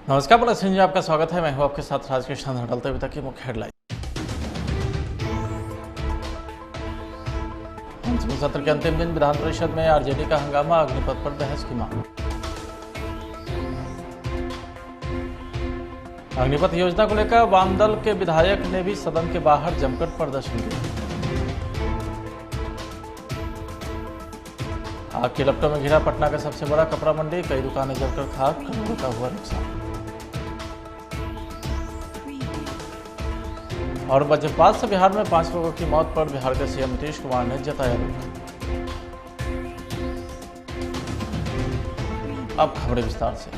नमस्कार, बड़ा सिंह जी आपका स्वागत है। मैं हूं आपके साथ राजकृष्ण हड़लते अभी तक की मुख्य हेडलाइन। सत्र के अंतिम दिन विधान परिषद में आरजेडी का हंगामा, अग्निपथ पर बहस की मांग। अग्निपथ योजना को लेकर वामदल के विधायक ने भी सदन के बाहर जमकर प्रदर्शन किया। आग की लपटों में घिरा पटना का सबसे बड़ा कपड़ा मंडी, कई दुकानें जलकर खाक, करोड़ों का हुआ नुकसान। और वज्रपात से बिहार में 5 लोगों की मौत पर बिहार के सीएम नीतीश कुमार ने जताया दुख। अब खबरें विस्तार से।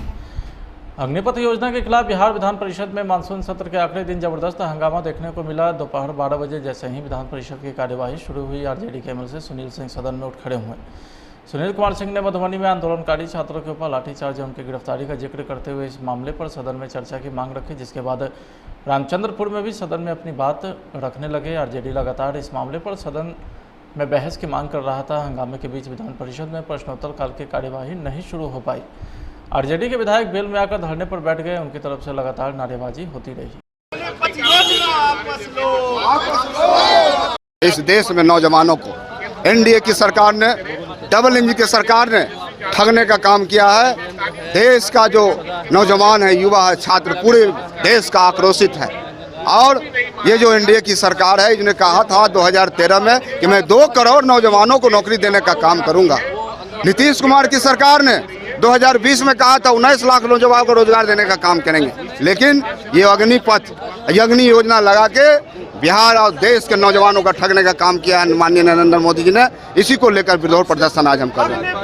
अग्निपथ योजना के खिलाफ बिहार विधान परिषद में मानसून सत्र के आखिरी दिन जबरदस्त हंगामा देखने को मिला। दोपहर 12 बजे जैसे ही विधान परिषद की कार्यवाही शुरू हुई, आरजेडी के एमएलसी सुनील सिंह सदन में उठ खड़े हुए। सुनील कुमार सिंह ने मधुबनी में आंदोलनकारी छात्रों के ऊपर लाठीचार्ज और उनकी गिरफ्तारी का जिक्र करते हुए इस मामले पर सदन में चर्चा की मांग रखी, जिसके बाद रामचंद्रपुर में भी सदन में अपनी बात रखने लगे। आरजेडी लगातार इस मामले पर सदन में बहस की मांग कर रहा था। हंगामे के बीच विधान परिषद में प्रश्नोत्तर काल की कार्यवाही नहीं शुरू हो पाई। आरजेडी के विधायक बेल में आकर धरने पर बैठ गए। उनकी तरफ से लगातार नारेबाजी होती रही। इस देश में नौजवानों को एनडीए की सरकार ने, डबल इंजन की सरकार ने ठगने का काम किया है। देश का जो नौजवान है, युवा है, छात्र पूरे देश का आक्रोशित है। और ये जो एनडीए की सरकार है, इसने कहा था 2013 में कि मैं 2 करोड़ नौजवानों को नौकरी देने का काम करूंगा। नीतीश कुमार की सरकार ने 2020 में कहा था 19 लाख नौजवानों को रोजगार देने का काम करेंगे। लेकिन ये अग्निपथ योजना लगा के बिहार और देश के नौजवानों का ठगने का काम किया है माननीय नरेंद्र मोदी जी ने। इसी को लेकर विरोध प्रदर्शन आज हम कर रहे हैं।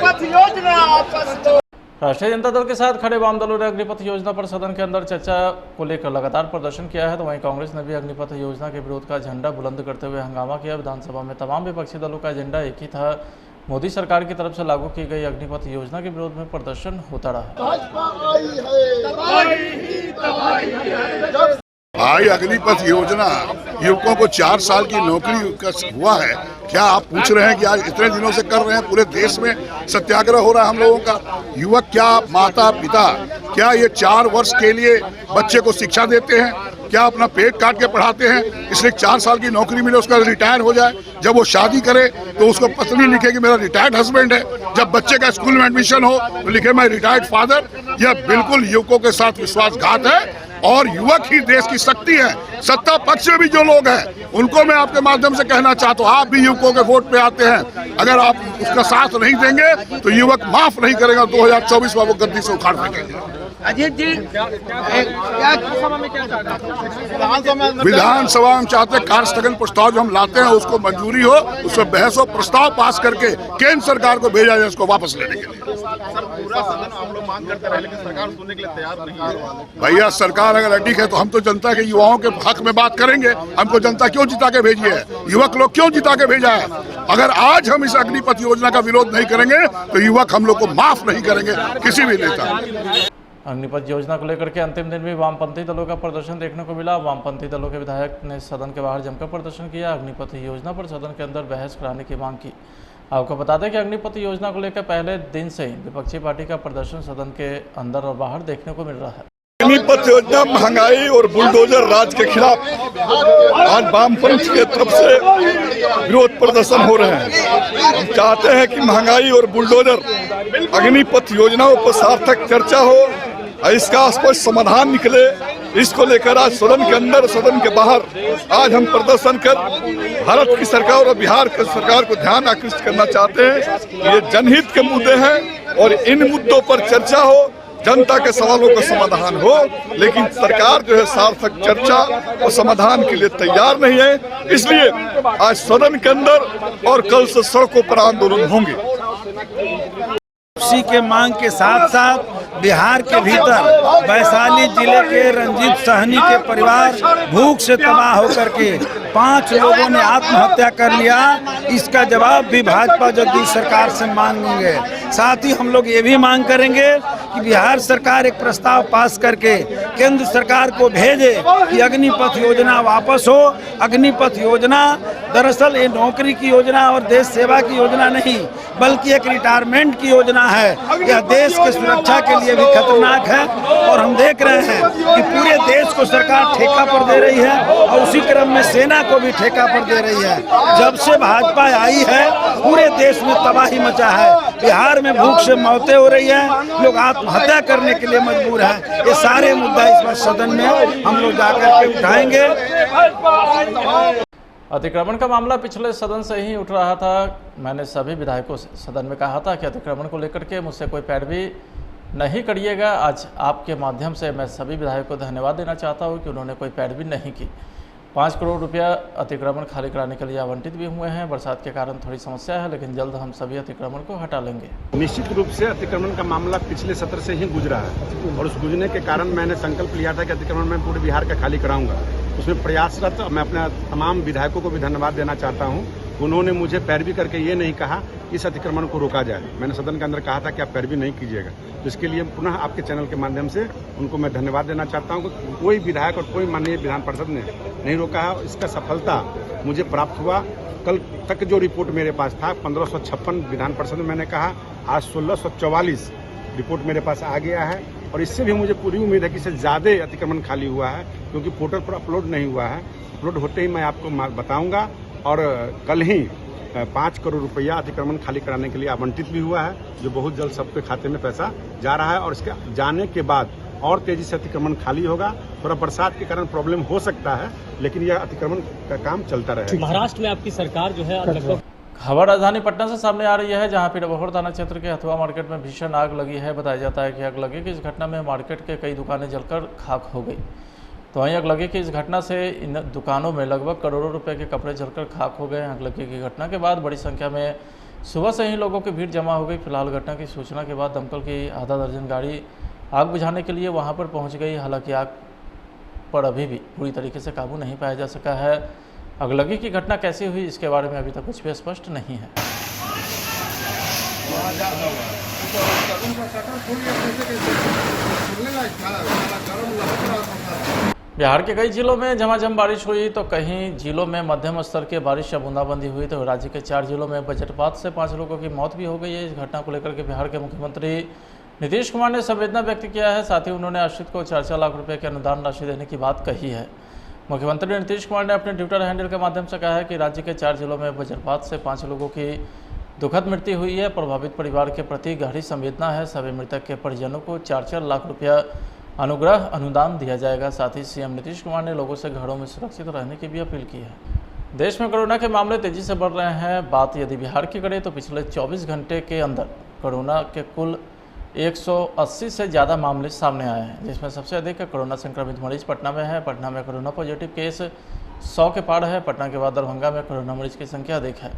राष्ट्रीय जनता दल के साथ खड़े वाम दलों ने अग्निपथ योजना पर सदन के अंदर चर्चा को लेकर लगातार प्रदर्शन किया है। तो वहीं कांग्रेस ने भी अग्निपथ योजना के विरोध का झंडा बुलंद करते हुए हंगामा किया। विधानसभा में तमाम विपक्षी दलों का एजेंडा एक ही था, मोदी सरकार की तरफ से लागू की गई अग्निपथ योजना के विरोध में प्रदर्शन होता रहा। भाई, अग्निपथ योजना युवकों को 4 साल की नौकरी का हुआ है। क्या आप पूछ रहे हैं कि आज इतने दिनों से कर रहे हैं? पूरे देश में सत्याग्रह हो रहा है हम लोगों का। युवक क्या, माता पिता क्या ये 4 वर्ष के लिए बच्चे को शिक्षा देते हैं? क्या अपना पेट काट के पढ़ाते हैं इसलिए 4 साल की नौकरी मिले, उसका रिटायर हो जाए? जब वो शादी करे तो उसको पत्नी लिखे कि मेरा रिटायर्ड हस्बैंड है। जब बच्चे का स्कूल में एडमिशन हो तो लिखे मैं रिटायर्ड फादर। यह बिल्कुल युवकों के साथ विश्वासघात है। और युवक ही देश की शक्ति है। सत्ता पक्ष में भी जो लोग हैं उनको मैं आपके माध्यम से कहना चाहता हूँ, आप भी युवकों के वोट पे आते हैं। अगर आप उसका साथ नहीं देंगे तो युवक माफ नहीं करेगा। 2024 में वो गद्दी से उखाड़ फेंकेंगे। अजीत जी, विधानसभा में चाहते कार्य स्थगन प्रस्ताव जो हम लाते हैं उसको मंजूरी हो, उसमें बहस हो, प्रस्ताव पास करके केंद्र सरकार को भेजा जाए उसको वापस लेने के लिए। सर, पूरा सदन आप लोग मांग करते रहे लेकिन सरकार सुनने के लिए तैयार नहीं है। भैया, सरकार अगर अडिग है तो हम तो जनता के, युवाओं के हक में बात करेंगे। हमको जनता क्यों जिता के भेजी है? युवक लोग क्यों जिता के भेजा है? अगर आज हम इस अग्निपथ योजना का विरोध नहीं करेंगे तो युवक हम लोग को माफ नहीं करेंगे, किसी भी नेता। अग्निपथ योजना को लेकर के अंतिम दिन भी वामपंथी दलों का प्रदर्शन देखने को मिला। वामपंथी दलों के विधायक ने सदन के बाहर जमकर प्रदर्शन किया। अग्निपथ योजना पर सदन के अंदर बहस कराने की मांग की। आपको बता दें कि अग्निपथ योजना को लेकर पहले दिन से ही विपक्षी पार्टी का प्रदर्शन सदन के अंदर और बाहर देखने को मिल रहा है। अग्निपथ योजना महंगाई और बुलडोजर राज के खिलाफ आज वामपंथ के तरफ से विरोध प्रदर्शन हो रहे हैं। हम चाहते हैं कि महंगाई और बुलडोजर अग्निपथ योजनाओं पर सार्थक चर्चा हो और इसका स्पष्ट समाधान निकले। इसको लेकर आज सदन के अंदर, सदन के बाहर आज हम प्रदर्शन कर भारत की सरकार और बिहार की सरकार को ध्यान आकृष्ट करना चाहते हैं। ये जनहित के मुद्दे हैं और इन मुद्दों पर चर्चा हो, जनता के सवालों का समाधान हो। लेकिन सरकार जो है सार्थक चर्चा और समाधान के लिए तैयार नहीं है। इसलिए आज सदन के अंदर और कल से सड़कों पर आंदोलन होंगे। उसी के मांग के साथ साथ बिहार के भीतर वैशाली जिले के रंजीत सहनी के परिवार भूख से तबाह होकर के 5 लोगों ने आत्महत्या कर लिया। इसका जवाब भी भाजपा जगदीश सरकार से मांगेंगे। साथ ही हम लोग ये भी मांग करेंगे कि बिहार सरकार एक प्रस्ताव पास करके केंद्र सरकार को भेजे कि अग्निपथ योजना वापस हो। अग्निपथ योजना दरअसल ये नौकरी की योजना और देश सेवा की योजना नहीं, बल्कि एक रिटायरमेंट की योजना है। यह देश के सुरक्षा के लिए भी खतरनाक है और हम देख रहे हैं कि पूरे देश को सरकार ठेका पर दे रही है और उसी क्रम में सेना को भी ठेका पर दे रही है। जब से भाजपा आई है पूरे देश में तबाही मचा है। बिहार में भूख से मौतें हो रही है, लोग आत्महत्या करने के लिए मजबूर हैं। ये सारे मुद्दा इस बार सदन में हम लोग जाकर के उठाएंगे। अतिक्रमण का मामला पिछले सदन से ही उठ रहा था। मैंने सभी विधायकों से सदन में कहा था कि अतिक्रमण को लेकर के मुझसे कोई पैरवी नहीं करिएगा। आज आपके माध्यम से मैं सभी विधायकों को धन्यवाद देना चाहता हूं कि उन्होंने कोई पैरवी नहीं की। 5 करोड़ रुपया अतिक्रमण खाली कराने के लिए आवंटित भी हुए हैं। बरसात के कारण थोड़ी समस्या है, लेकिन जल्द हम सभी अतिक्रमण को हटा लेंगे। निश्चित रूप से अतिक्रमण का मामला पिछले सत्र से ही गुजरा है और उस गुजरने के कारण मैंने संकल्प लिया था कि अतिक्रमण मैं पूरे बिहार का खाली कराऊंगा। उसमें प्रयासरत मैं अपने तमाम विधायकों को भी धन्यवाद देना चाहता हूं। उन्होंने मुझे पैरवी करके ये नहीं कहा कि इस अतिक्रमण को रोका जाए। मैंने सदन के अंदर कहा था कि आप पैरवी नहीं कीजिएगा। तो इसके लिए पुनः आपके चैनल के माध्यम से उनको मैं धन्यवाद देना चाहता हूं कि कोई विधायक और कोई माननीय विधान परिषद ने नहीं रोका है। इसका सफलता मुझे प्राप्त हुआ। कल तक जो रिपोर्ट मेरे पास था 1556 विधान परिषद में मैंने कहा, आज 1644 रिपोर्ट मेरे पास आ गया है और इससे भी मुझे पूरी उम्मीद है कि इससे ज़्यादा अतिक्रमण खाली हुआ है, क्योंकि पोर्टल पर अपलोड नहीं हुआ है। अपलोड होते ही मैं आपको बताऊंगा और कल ही 5 करोड़ रुपया अतिक्रमण खाली कराने के लिए आवंटित भी हुआ है, जो बहुत जल्द सबके खाते में पैसा जा रहा है और इसके जाने के बाद और तेजी से अतिक्रमण खाली होगा। थोड़ा बरसात के कारण प्रॉब्लम हो सकता है, लेकिन यह अतिक्रमण का काम चलता रहेगा। महाराष्ट्र में आपकी सरकार जो है लगभग खबर राजधानी पटना से सामने आ रही है, जहां पीराबहोर थाना क्षेत्र के हथुआ मार्केट में भीषण आग लगी है। बताया जाता है कि आग लगी की इस घटना में मार्केट के कई दुकानें जलकर खाक हो गई। तो वहीं आग लगी की इस घटना से इन दुकानों में लगभग करोड़ों रुपए के कपड़े जलकर खाक हो गए। आग लगी की घटना के बाद बड़ी संख्या में सुबह से ही लोगों की भीड़ जमा हो गई। फिलहाल घटना की सूचना के बाद दमकल की आधा दर्जन गाड़ी आग बुझाने के लिए वहां पर पहुंच गई। हालांकि आग पर अभी भी पूरी तरीके से काबू नहीं पाया जा सका है। अगलगी की घटना कैसे हुई इसके बारे में अभी तक कुछ भी स्पष्ट नहीं है। बिहार के कई जिलों में झमाझम बारिश हुई तो कहीं जिलों में मध्यम स्तर की बारिश या बूंदाबांदी हुई। तो राज्य के 4 जिलों में वज्रपात से 5 लोगों की मौत भी हो गई है। इस घटना को लेकर के बिहार के मुख्यमंत्री नीतीश कुमार ने संवेदना व्यक्त किया है। साथ ही उन्होंने आश्रित को 4-4 लाख रुपए की अनुदान राशि देने की बात कही है। मुख्यमंत्री नीतीश कुमार ने अपने ट्विटर हैंडल के माध्यम से कहा है कि राज्य के 4 जिलों में वज्रपात से 5 लोगों की दुखद मृत्यु हुई है। प्रभावित परिवार के प्रति गहरी संवेदना है। सभी मृतक के परिजनों को 4-4 लाख रुपया अनुग्रह अनुदान दिया जाएगा। साथ ही सीएम नीतीश कुमार ने लोगों से घरों में सुरक्षित रहने की भी अपील की है। देश में कोरोना के मामले तेजी से बढ़ रहे हैं। बात यदि बिहार की करें तो पिछले 24 घंटे के अंदर कोरोना के कुल 180 से ज़्यादा मामले सामने आए हैं, जिसमें सबसे अधिक कोरोना संक्रमित मरीज पटना में है। पटना में कोरोना पॉजिटिव केस 100 के पार है। पटना के बाद दरभंगा में कोरोना मरीज की संख्या अधिक है।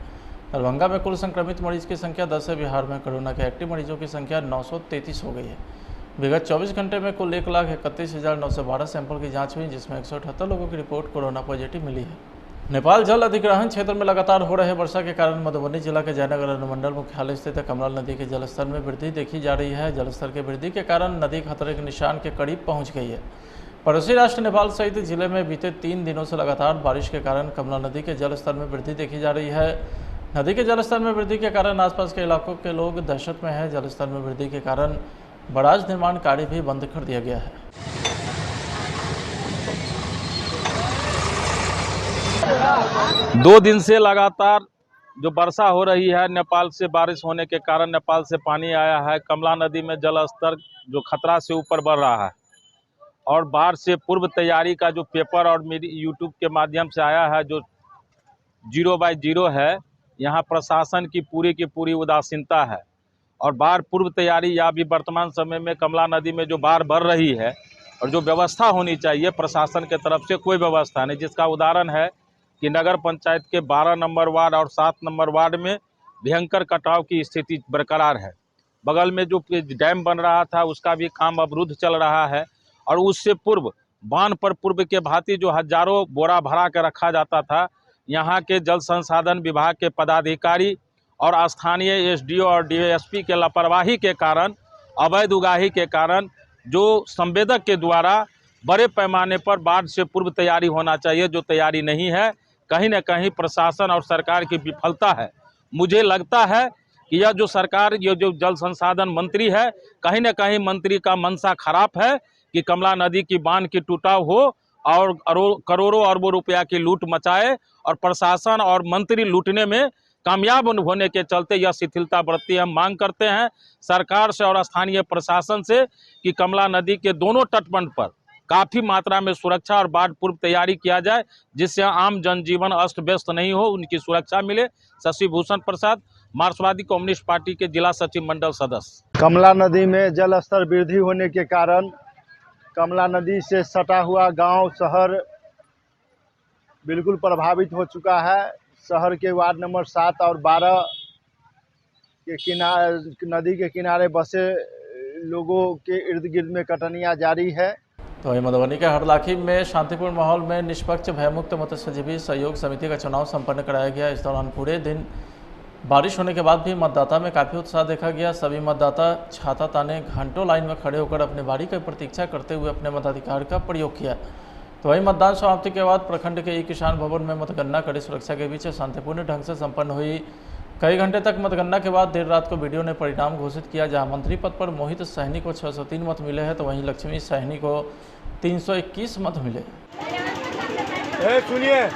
दरभंगा में कुल संक्रमित मरीज की संख्या 10 है। बिहार में कोरोना के एक्टिव मरीजों की संख्या 933 हो गई है। विगत 24 घंटे में कुल 1,31,912 सैंपल की जाँच हुई, जिसमें 178 लोगों की रिपोर्ट कोरोना पॉजिटिव मिली है। नेपाल जल अधिग्रहण क्षेत्र में लगातार हो रहे वर्षा के कारण मधुबनी जिला के जयनगर अनुमंडल मुख्यालय स्थित कमला नदी के जलस्तर में वृद्धि देखी जा रही है। जलस्तर के वृद्धि के कारण नदी खतरे के निशान के करीब पहुंच गई है। पड़ोसी राष्ट्र नेपाल सहित जिले में बीते 3 दिनों से लगातार बारिश के कारण कमला नदी के जलस्तर में वृद्धि देखी जा रही है। नदी के जलस्तर में वृद्धि के कारण आसपास के इलाकों के लोग दहशत में हैं। जलस्तर में वृद्धि के कारण बराज निर्माण कार्य भी बंद कर दिया गया है। 2 दिन से लगातार जो वर्षा हो रही है, नेपाल से बारिश होने के कारण नेपाल से पानी आया है। कमला नदी में जल स्तर जो खतरा से ऊपर बढ़ रहा है और बाढ़ से पूर्व तैयारी का जो पेपर और मेरी यूट्यूब के माध्यम से आया है, जो 0/0 है, यहाँ प्रशासन की पूरी उदासीनता है। और बाढ़ पूर्व तैयारी या भी वर्तमान समय में कमला नदी में जो बाढ़ बढ़ रही है और जो व्यवस्था होनी चाहिए प्रशासन के तरफ से कोई व्यवस्था नहीं, जिसका उदाहरण है कि नगर पंचायत के 12 नंबर वार्ड और 7 नंबर वार्ड में भयंकर कटाव की स्थिति बरकरार है। बगल में जो डैम बन रहा था उसका भी काम अवरुद्ध चल रहा है। और उससे पूर्व बांध पर पूर्व के भांति जो हजारों बोरा भरा कर रखा जाता था, यहाँ के जल संसाधन विभाग के पदाधिकारी और स्थानीय एसडीओ और डीएसपी के लापरवाही के कारण अवैध उगाही के कारण जो संवेदक के द्वारा बड़े पैमाने पर बाढ़ से पूर्व तैयारी होना चाहिए, जो तैयारी नहीं है, कहीं न कहीं प्रशासन और सरकार की विफलता है। मुझे लगता है कि यह जो सरकार, ये जो जल संसाधन मंत्री है, कहीं न कहीं मंत्री का मंशा खराब है कि कमला नदी की बांध की टूटाव हो और करोड़ों अरबों रुपया की लूट मचाए, और प्रशासन और मंत्री लूटने में कामयाब होने के चलते यह शिथिलता बरतती है। हम मांग करते हैं सरकार से और स्थानीय प्रशासन से कि कमला नदी के दोनों तटबंध पर काफ़ी मात्रा में सुरक्षा और बाढ़ पूर्व तैयारी किया जाए, जिससे आम जनजीवन अस्त व्यस्त नहीं हो, उनकी सुरक्षा मिले। शशि भूषण प्रसाद, मार्क्सवादी कम्युनिस्ट पार्टी के जिला सचिव मंडल सदस्य। कमला नदी में जल स्तर वृद्धि होने के कारण कमला नदी से सटा हुआ गांव शहर बिल्कुल प्रभावित हो चुका है। शहर के वार्ड नंबर 7 और 12 के किनारे, नदी के किनारे बसे लोगों के इर्द गिर्द में कटनियाँ जारी है। तो वहीं मधुबनी के हरलाखी में शांतिपूर्ण माहौल में निष्पक्ष भयमुक्त मत्स्यजीवी सहयोग समिति का चुनाव संपन्न कराया गया। इस दौरान पूरे दिन बारिश होने के बाद भी मतदाता में काफ़ी उत्साह देखा गया। सभी मतदाता छाता ताने घंटों लाइन में खड़े होकर अपनी बारी की प्रतीक्षा करते हुए अपने मताधिकार का प्रयोग किया। तो वहीं मतदान समाप्ति के बाद प्रखंड के ई किसान भवन में मतगणना कड़ी सुरक्षा के बीच शांतिपूर्ण ढंग से संपन्न हुई। कई घंटे तक मतगणना के बाद देर रात को वीडियो ने परिणाम घोषित किया, जहां मंत्री पद पर मोहित सहनी को 603 मत मिले हैं, तो वहीं लक्ष्मी सहनी को 321 मत मिले। सुनिए,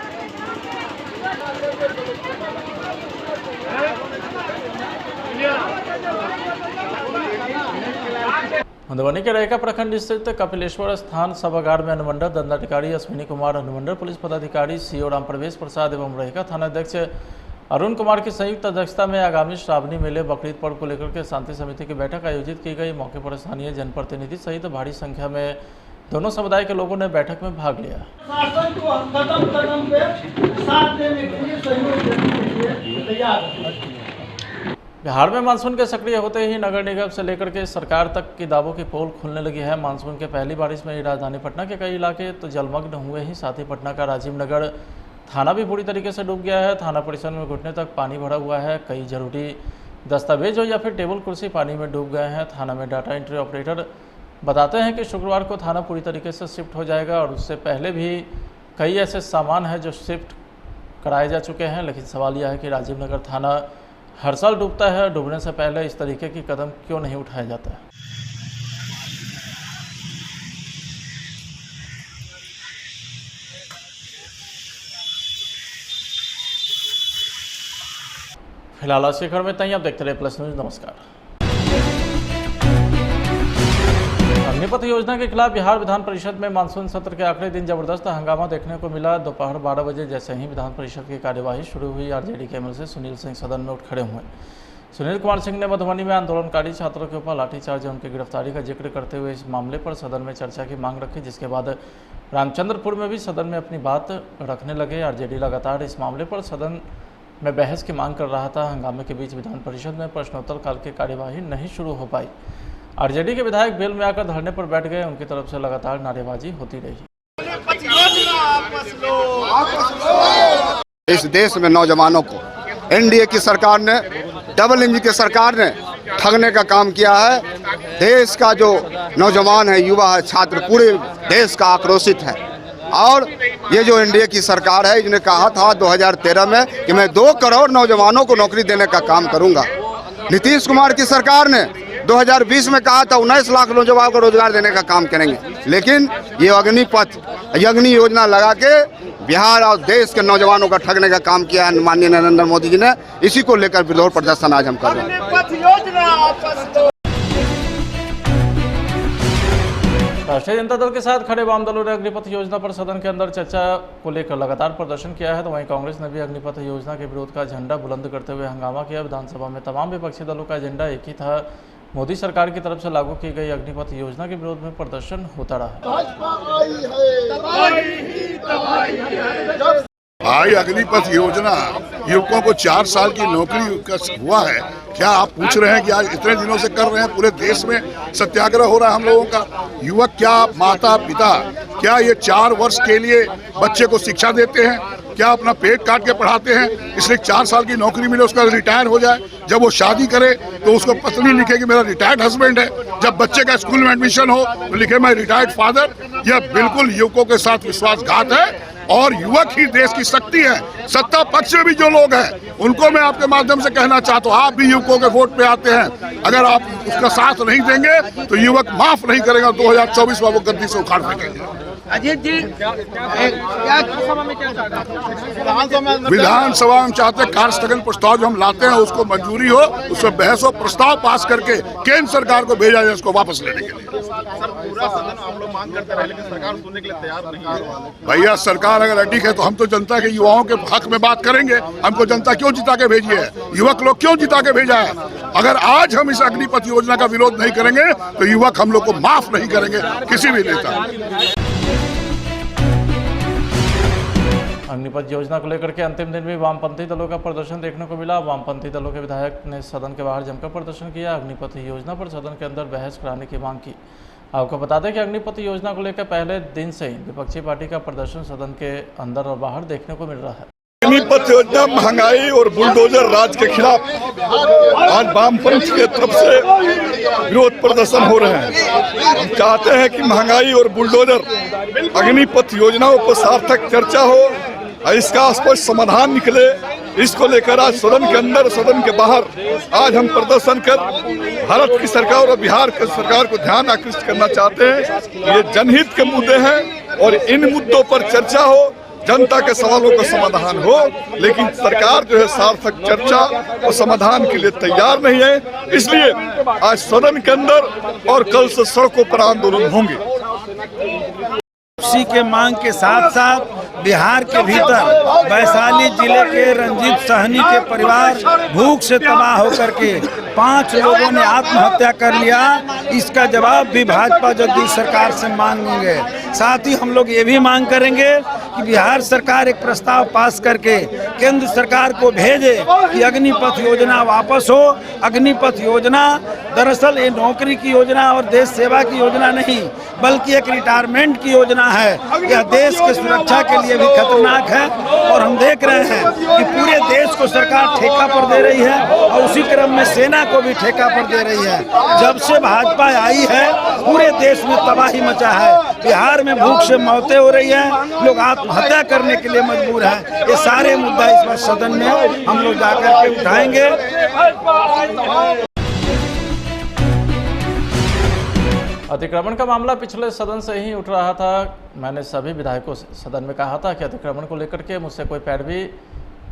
मधुबनी के रैका प्रखंड स्थित कपिलेश्वर स्थान सभागार में अनुमंडल दंडाधिकारी अश्विनी कुमार, अनुमंडल पुलिस पदाधिकारी सीओ राम प्रवेश प्रसाद एवं रैका थानाध्यक्ष अरुण कुमार की संयुक्त अध्यक्षता में आगामी श्रावणी मेले बकरीद पर्व को लेकर के शांति समिति की बैठक आयोजित की गई। मौके पर स्थानीय जनप्रतिनिधि सहित भारी संख्या में दोनों समुदाय के लोगों ने बैठक में भाग लिया। शासन को कदम कदम पे साथ देने के लिए सहयोग देने के लिए तैयार है। बिहार में मानसून के सक्रिय होते ही नगर निगम से लेकर के सरकार तक की दावों की पोल खुलने लगी है। मानसून के पहली बारिश में ही राजधानी पटना के कई इलाके तो जलमग्न हुए ही, साथ ही पटना का राजीव नगर थाना भी पूरी तरीके से डूब गया है। थाना परिसर में घुटने तक पानी भरा हुआ है। कई जरूरी दस्तावेज हो या फिर टेबल कुर्सी पानी में डूब गए हैं। थाना में डाटा एंट्री ऑपरेटर बताते हैं कि शुक्रवार को थाना पूरी तरीके से शिफ्ट हो जाएगा, और उससे पहले भी कई ऐसे सामान हैं जो शिफ्ट कराए जा चुके हैं। लेकिन सवाल यह है कि राजीव नगर थाना हर साल डूबता है, डूबने से पहले इस तरीके की कदम क्यों नहीं उठाया जाता है। फिलहाल आज के खबर में इतना ही। आप देखते रहे प्लस न्यूज। नमस्कार। अग्निपथ योजना के खिलाफ बिहार विधान परिषद में मानसून सत्र के आखिरी दिन जबरदस्त हंगामा देखने को मिला। दोपहर 12 बजे जैसे ही विधान परिषद की कार्यवाही शुरू हुई, आरजेडी के एमएलसी सुनील सिंह सदन में उठ खड़े हुए। सुनील कुमार सिंह ने मधुबनी में आंदोलनकारी छात्रों के ऊपर लाठीचार्ज और उनकी गिरफ्तारी का जिक्र करते हुए इस मामले पर सदन में चर्चा की मांग रखी, जिसके बाद रामचंद्रपुर में भी सदन में अपनी बात रखने लगे। आरजेडी लगातार इस मामले पर सदन में बहस की मांग कर रहा था। हंगामे के बीच विधान परिषद में प्रश्नोत्तर काल की कार्यवाही नहीं शुरू हो पाई। आरजेडी के विधायक बेल में आकर धरने पर बैठ गए। उनकी तरफ से लगातार नारेबाजी होती रही। इस देश में नौजवानों को एनडीए की सरकार ने, डबल इंजन की सरकार ने ठगने का काम किया है। देश का जो नौजवान है, युवा है, छात्र, पूरे देश का आक्रोशित है। और ये जो एनडीए की सरकार है, इसने कहा था 2013 में कि मैं 2 करोड़ नौजवानों को नौकरी देने का काम करूंगा। नीतीश कुमार की सरकार ने 2020 में कहा था 19 लाख नौजवानों को रोजगार देने का काम करेंगे। लेकिन ये अग्निपथ अग्नि योजना लगा के बिहार और देश के नौजवानों का ठगने का काम किया है माननीय नरेंद्र मोदी जी ने। इसी को लेकर विरोध प्रदर्शन आज हम कर रहे हैं। राष्ट्रीय जनता दल के साथ खड़े वाम दलों ने अग्निपथ योजना पर सदन के अंदर चर्चा को लेकर लगातार प्रदर्शन किया है। तो वहीं कांग्रेस ने भी अग्निपथ योजना के विरोध का झंडा बुलंद करते हुए हंगामा किया। विधानसभा में तमाम विपक्षी दलों का एजेंडा एक ही था, मोदी सरकार की तरफ से लागू की गई अग्निपथ योजना के विरोध में प्रदर्शन होता रहा। भाई, अग्निपथ योजना युवकों को 4 साल की नौकरी का हुआ है। क्या आप पूछ रहे हैं कि आज इतने दिनों से कर रहे हैं? पूरे देश में सत्याग्रह हो रहा है हम लोगों का। युवक क्या, माता पिता क्या ये 4 वर्ष के लिए बच्चे को शिक्षा देते हैं? क्या अपना पेट काट के पढ़ाते हैं इसलिए 4 साल की नौकरी मिले उसका रिटायर हो जाए, जब वो शादी करे तो उसको पत्नी लिखे कि मेरा रिटायर्ड हस्बैंड है, जब बच्चे का स्कूल में एडमिशन हो तो लिखे मैं रिटायर्ड फादर। यह बिल्कुल युवकों के साथ विश्वासघात है और युवक ही देश की शक्ति है। सत्ता पक्ष में भी जो लोग हैं उनको मैं आपके माध्यम से कहना चाहता हूँ, आप भी युवकों के वोट पे आते हैं, अगर आप उसका साथ नहीं देंगे तो युवक माफ नहीं करेगा, 2024 में वो गद्दी से उखाड़ फेंकेंगे। अजीत जी विधानसभा में चाहते कार्य स्थगन प्रस्ताव जो हम लाते हैं उसको मंजूरी हो, उसमें बहस हो, प्रस्ताव पास करके केंद्र सरकार को भेजा जाए उसको वापस लेने के लिए। सर पूरा सदन आप लोग मांग करते रहे लेकिन सरकार सुनने के लिए तैयार नहीं है। भैया सरकार अगर अडिग है तो हम तो जनता के युवाओं के हक में बात करेंगे। हमको जनता क्यों जिता के भेजी है, युवक लोग क्यों जिता के भेजा है। अगर आज हम इस अग्निपथ योजना का विरोध नहीं करेंगे तो युवक हम लोग को माफ नहीं करेंगे किसी भी नेता। अग्निपथ योजना को लेकर के अंतिम दिन भी वामपंथी दलों का प्रदर्शन देखने को मिला। वामपंथी दलों के विधायक ने सदन के बाहर जमकर प्रदर्शन किया। अग्निपथ योजना पर सदन के अंदर बहस कराने की मांग की। आपको बता दें कि अग्निपथ योजना को लेकर पहले दिन से ही विपक्षी पार्टी का प्रदर्शन सदन के अंदर और बाहर देखने को मिल रहा है। अग्निपथ योजना महंगाई और बुलडोजर राज के खिलाफ आज वामपंथ के तरफ से विरोध प्रदर्शन हो रहे हैं। हम चाहते हैं कि महंगाई और बुलडोजर अग्निपथ योजनाओं पर सार्थक चर्चा हो और इसका स्पष्ट समाधान निकले। इसको लेकर आज सदन के अंदर सदन के बाहर आज हम प्रदर्शन कर भारत की सरकार और बिहार की सरकार को ध्यान आकृष्ट करना चाहते हैं। ये जनहित के मुद्दे हैं और इन मुद्दों पर चर्चा हो, जनता के सवालों का समाधान हो, लेकिन सरकार जो है सार्थक चर्चा और समाधान के लिए तैयार नहीं है। इसलिए आज सदन के अंदर और कल से सड़कों पर आंदोलन होंगे। उसी के मांग के साथ साथ बिहार के भीतर वैशाली जिले के रंजीत सहनी के परिवार भूख से तबाह होकर के 5 लोगों ने आत्महत्या कर लिया। इसका जवाब भी भाजपा जगदीश सरकार से मांगेंगे। साथ ही हम लोग ये भी मांग करेंगे कि बिहार सरकार एक प्रस्ताव पास करके केंद्र सरकार को भेजे कि अग्निपथ योजना वापस हो। अग्निपथ योजना दरअसल ये नौकरी की योजना और देश सेवा की योजना नहीं बल्कि एक रिटायरमेंट की योजना है। यह देश के सुरक्षा के लिए भी खतरनाक है और हम देख रहे हैं कि पूरे देश को सरकार ठेका पर दे रही है और उसी क्रम में सेना को भी ठेका पर दे रही है। जब से भाजपा आई है पूरे देश में तबाही मचा है। बिहार में भूख से मौतें हो रही है, लोग आत्महत्या करने के लिए मजबूर हैं। ये सारे मुद्दा इस बार सदन में हम लोग जाकर के उठाएंगे। अतिक्रमण का मामला पिछले सदन से ही उठ रहा था। मैंने सभी विधायकों से सदन में कहा था कि अतिक्रमण को लेकर के मुझसे कोई पैरवी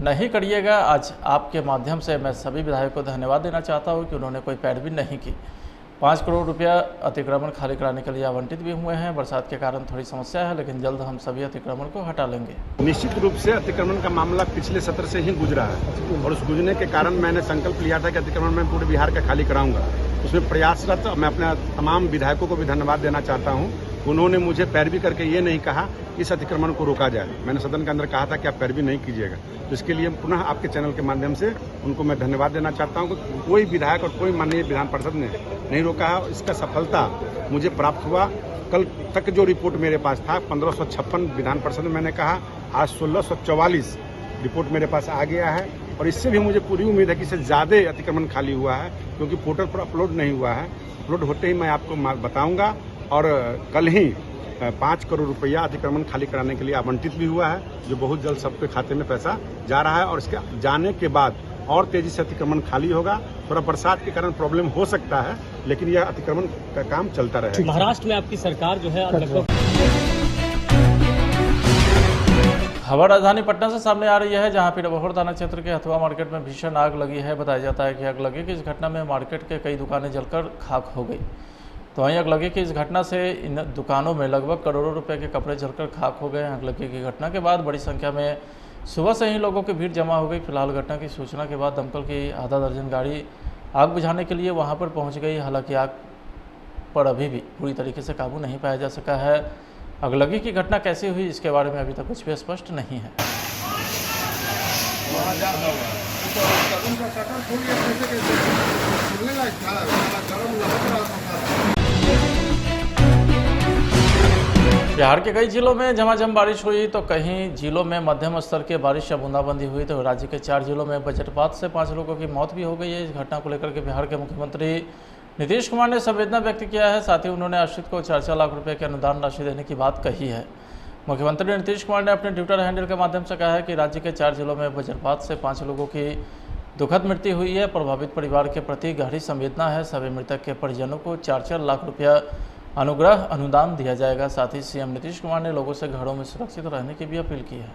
नहीं करिएगा। आज आपके माध्यम से मैं सभी विधायकों को धन्यवाद देना चाहता हूं कि उन्होंने कोई पैरवी नहीं की। 5 करोड़ रुपया अतिक्रमण खाली कराने के लिए आवंटित भी हुए हैं। बरसात के कारण थोड़ी समस्या है लेकिन जल्द हम सभी अतिक्रमण को हटा लेंगे। निश्चित रूप से अतिक्रमण का मामला पिछले सत्र से ही गुजरा है और उस गुजरने के कारण मैंने संकल्प लिया था कि अतिक्रमण मैं पूरे बिहार का खाली कराऊंगा। उसमें प्रयासरत मैं अपने तमाम विधायकों को भी धन्यवाद देना चाहता हूं। उन्होंने मुझे पैरवी करके ये नहीं कहा इस अतिक्रमण को रोका जाए। मैंने सदन के अंदर कहा था कि आप पैरवी नहीं कीजिएगा। तो इसके लिए पुनः आपके चैनल के माध्यम से उनको मैं धन्यवाद देना चाहता हूं कि कोई विधायक और कोई माननीय विधान परिषद ने नहीं रोका है। इसका सफलता मुझे प्राप्त हुआ। कल तक जो रिपोर्ट मेरे पास था 1556 विधान परिषद में मैंने कहा, आज 1644 रिपोर्ट मेरे पास आ गया है और इससे भी मुझे पूरी उम्मीद है कि इससे ज़्यादा अतिक्रमण खाली हुआ है क्योंकि पोर्टल पर अपलोड नहीं हुआ है। अपलोड होते ही मैं आपको बताऊंगा और कल ही 5 करोड़ रुपया अतिक्रमण खाली कराने के लिए आवंटित भी हुआ है जो बहुत जल्द सबके खाते में पैसा जा रहा है और इसके जाने के बाद और तेजी से अतिक्रमण खाली होगा। थोड़ा बरसात के कारण प्रॉब्लम हो सकता है लेकिन यह अतिक्रमण का काम चलता रहेगा। महाराष्ट्र में आपकी सरकार जो है लगभग खबर राजधानी पटना से सामने आ रही है जहां पर बहोर थाना क्षेत्र के हथुआ मार्केट में भीषण आग लगी है। बताया जाता है कि आग लगी कि इस घटना में मार्केट के कई दुकानें जलकर खाक हो गई। तो वहीं आग लगी कि इस घटना से इन दुकानों में लगभग करोड़ों रुपए के कपड़े जलकर खाक हो गए। आग लगी की घटना के बाद बड़ी संख्या में सुबह से ही लोगों की भीड़ जमा हो गई। फिलहाल घटना की सूचना के बाद दमकल की आधा दर्जन गाड़ी आग बुझाने के लिए वहां पर पहुंच गई। हालांकि आग पर अभी भी पूरी तरीके से काबू नहीं पाया जा सका है। अगलगी की घटना कैसे हुई इसके बारे में अभी तक कुछ भी स्पष्ट नहीं है। बिहार के कई जिलों में झमाझम बारिश हुई तो कहीं जिलों में मध्यम स्तर की बारिश या बूंदाबांदी हुई तो राज्य के 4 जिलों में वज्रपात से 5 लोगों की मौत भी हो गई है। इस घटना को लेकर के बिहार के मुख्यमंत्री नीतीश कुमार ने संवेदना व्यक्त किया है। साथ ही उन्होंने आश्रित को 4-4 लाख रुपए की अनुदान राशि देने की बात कही है। मुख्यमंत्री नीतीश कुमार ने अपने ट्विटर हैंडल के माध्यम से कहा है कि राज्य के 4 जिलों में वज्रपात से 5 लोगों की दुखद मृत्यु हुई है। प्रभावित परिवार के प्रति गहरी संवेदना है। सभी मृतक के परिजनों को 4-4 लाख रुपया अनुग्रह अनुदान दिया जाएगा। साथ ही सीएम नीतीश कुमार ने लोगों से घरों में सुरक्षित रहने की भी अपील की है।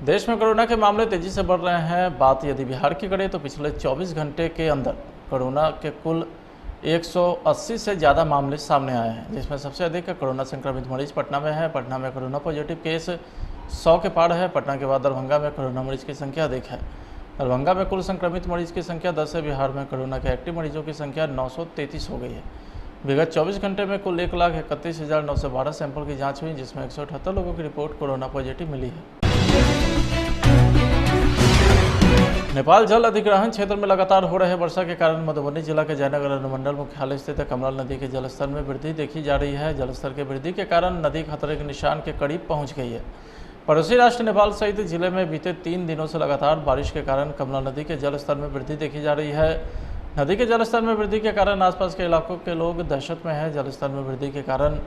देश में कोरोना के मामले तेजी से बढ़ रहे हैं। बात यदि बिहार की करें तो पिछले 24 घंटे के अंदर कोरोना के कुल 180 से ज़्यादा मामले सामने आए हैं, जिसमें सबसे अधिक कोरोना संक्रमित मरीज पटना में है। पटना में कोरोना पॉजिटिव केस 100 के पार है। पटना के बाद दरभंगा में कोरोना मरीज की संख्या अधिक है। दरभंगा में कुल संक्रमित मरीज की संख्या 10 है। बिहार में कोरोना के एक्टिव मरीजों की संख्या 933 हो गई है। विगत 24 घंटे में कुल 1,31,912 सैंपल की जांच हुई, जिसमें 178 लोगों की रिपोर्ट कोरोना पॉजिटिव मिली है। नेपाल जल अधिग्रहण क्षेत्र में लगातार हो रहे वर्षा के कारण मधुबनी जिला के जयनगर अनुमंडल मुख्यालय स्थित कमला नदी के जलस्तर में वृद्धि देखी जा रही है। जलस्तर के वृद्धि के कारण नदी खतरे के निशान के करीब पहुंच गई है। पड़ोसी राष्ट्र नेपाल सहित जिले में बीते 3 दिनों से लगातार बारिश के कारण कमला नदी के जलस्तर में वृद्धि देखी जा रही है। नदी के जलस्तर में वृद्धि के कारण आसपास के इलाकों के लोग दहशत में हैं। जलस्तर में वृद्धि के कारण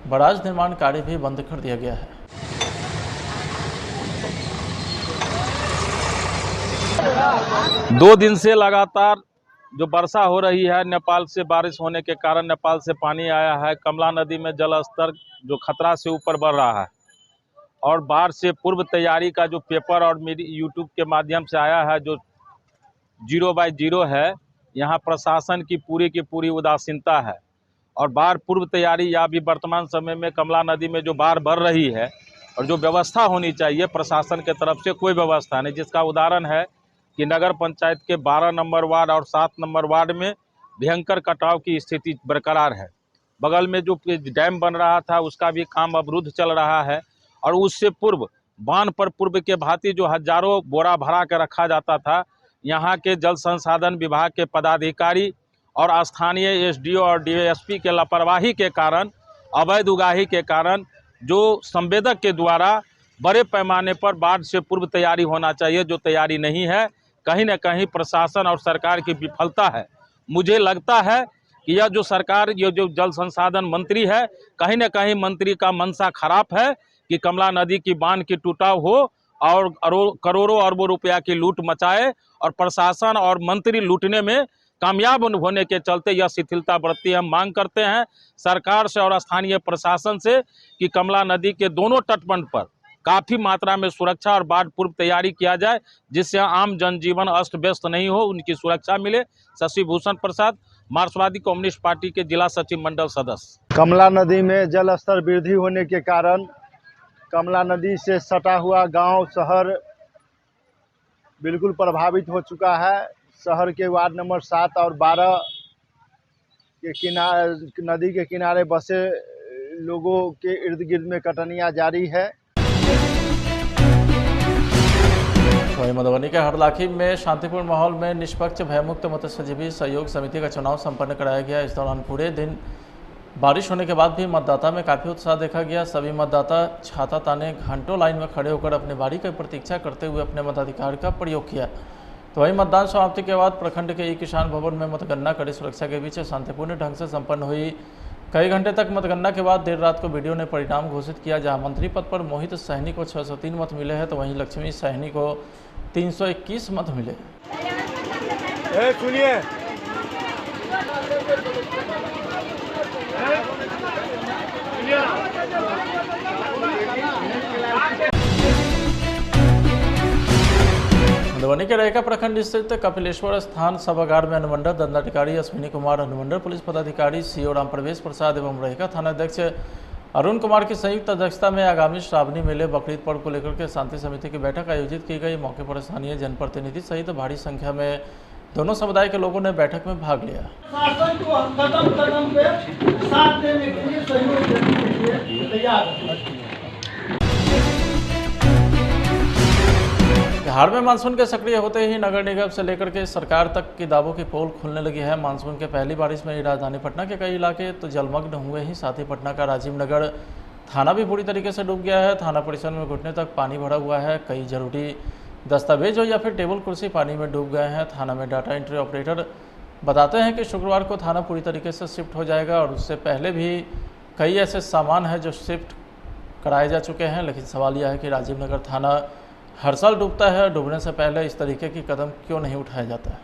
बराज निर्माण कार्य भी बंद कर दिया गया है। दो दिन से लगातार जो वर्षा हो रही है, नेपाल से बारिश होने के कारण नेपाल से पानी आया है। कमला नदी में जल स्तर जो खतरा से ऊपर बढ़ रहा है और बाढ़ से पूर्व तैयारी का जो पेपर और मेरी यूट्यूब के माध्यम से आया है, जो 0/0 है, यहाँ प्रशासन की पूरी उदासीनता है। और बाढ़ पूर्व तैयारी या भी वर्तमान समय में कमला नदी में जो बाढ़ बढ़ रही है और जो व्यवस्था होनी चाहिए प्रशासन के तरफ से कोई व्यवस्था नहीं, जिसका उदाहरण है कि नगर पंचायत के 12 नंबर वार्ड और 7 नंबर वार्ड में भयंकर कटाव की स्थिति बरकरार है। बगल में जो डैम बन रहा था उसका भी काम अवरुद्ध चल रहा है। और उससे पूर्व बांध पर पूर्व के भांति जो हजारों बोरा भरा के रखा जाता था, यहाँ के जल संसाधन विभाग के पदाधिकारी और स्थानीय एसडीओ और डीएसपी के लापरवाही के कारण, अवैध उगाही के कारण जो संवेदक के द्वारा बड़े पैमाने पर बाढ़ से पूर्व तैयारी होना चाहिए, जो तैयारी नहीं है, कहीं न कहीं प्रशासन और सरकार की विफलता है। मुझे लगता है कि यह जो सरकार, ये जो जल संसाधन मंत्री है, कहीं न कहीं मंत्री का मंशा खराब है कि कमला नदी की बांध की टूटाव हो और करोड़ों अरबों रुपया की लूट मचाए और प्रशासन और मंत्री लूटने में कामयाब होने के चलते यह शिथिलता बरतती है। हम मांग करते हैं सरकार से और स्थानीय प्रशासन से कि कमला नदी के दोनों तटबंध पर काफ़ी मात्रा में सुरक्षा और बाढ़ पूर्व तैयारी किया जाए, जिससे आम जनजीवन अस्त व्यस्त नहीं हो, उनकी सुरक्षा मिले। शशि भूषण प्रसाद, मार्क्सवादी कम्युनिस्ट पार्टी के जिला सचिव मंडल सदस्य। कमला नदी में जल स्तर वृद्धि होने के कारण कमला नदी से सटा हुआ गांव शहर बिल्कुल प्रभावित हो चुका है। शहर के वार्ड नंबर 7 और 12 के किनारे, नदी के किनारे बसे लोगों के इर्द गिर्द में कटनियां जारी है। वहीं मधुबनी के हरलाखी में शांतिपूर्ण माहौल में निष्पक्ष भयमुक्त मत्स्यजीवी सहयोग समिति का चुनाव संपन्न कराया गया। इस दौरान पूरे दिन बारिश होने के बाद भी मतदाता में काफ़ी उत्साह देखा गया। सभी मतदाता छाता ताने घंटों लाइन में खड़े होकर अपनी बारी की प्रतीक्षा करते हुए अपने मताधिकार का प्रयोग किया। तो वहीं मतदान समाप्ति के बाद प्रखंड के किसान भवन में मतगणना कड़ी सुरक्षा के बीच शांतिपूर्ण ढंग से संपन्न हुई। कई घंटे तक मतगणना के बाद देर रात को वीडियो ने परिणाम घोषित किया, जहां मंत्री पद पर मोहित सहनी को 603 मत मिले हैं तो वहीं लक्ष्मी सहनी को 321 मत मिले। सुनिए, मधुबनी के रैका प्रखंड स्थित कपिलेश्वर स्थान सभागार में अनुमंडल दंडाधिकारी अश्विनी कुमार, अनुमंडल पुलिस पदाधिकारी सीओ राम प्रवेश प्रसाद एवं रैका थाना अध्यक्ष अरुण कुमार की संयुक्त अध्यक्षता में आगामी श्रावणी मेले बकरीद पर्व को लेकर के शांति समिति की बैठक आयोजित की गई। मौके पर स्थानीय जनप्रतिनिधि सहित भारी संख्या में दोनों समुदाय के लोगों ने बैठक में भाग लिया। शासन को कदम कदम पे साथ देने के लिए, सहयोग देने के लिए तैयार है। बिहार में मानसून के सक्रिय होते ही नगर निगम से लेकर के सरकार तक की दावों की पोल खुलने लगी है। मानसून के पहली बारिश में ही राजधानी पटना के कई इलाके तो जलमग्न हुए ही, साथ ही पटना का राजीव नगर थाना भी पूरी तरीके से डूब गया है। थाना परिसर में घुटने तक पानी भरा हुआ है। कई जरूरी दस्तावेज हो या फिर टेबल कुर्सी पानी में डूब गए हैं। थाना में डाटा एंट्री ऑपरेटर बताते हैं कि शुक्रवार को थाना पूरी तरीके से शिफ्ट हो जाएगा और उससे पहले भी कई ऐसे सामान हैं जो शिफ्ट कराए जा चुके हैं। लेकिन सवाल यह है कि राजीव नगर थाना हर साल डूबता है, डूबने से पहले इस तरीके की कदम क्यों नहीं उठाया जाता है।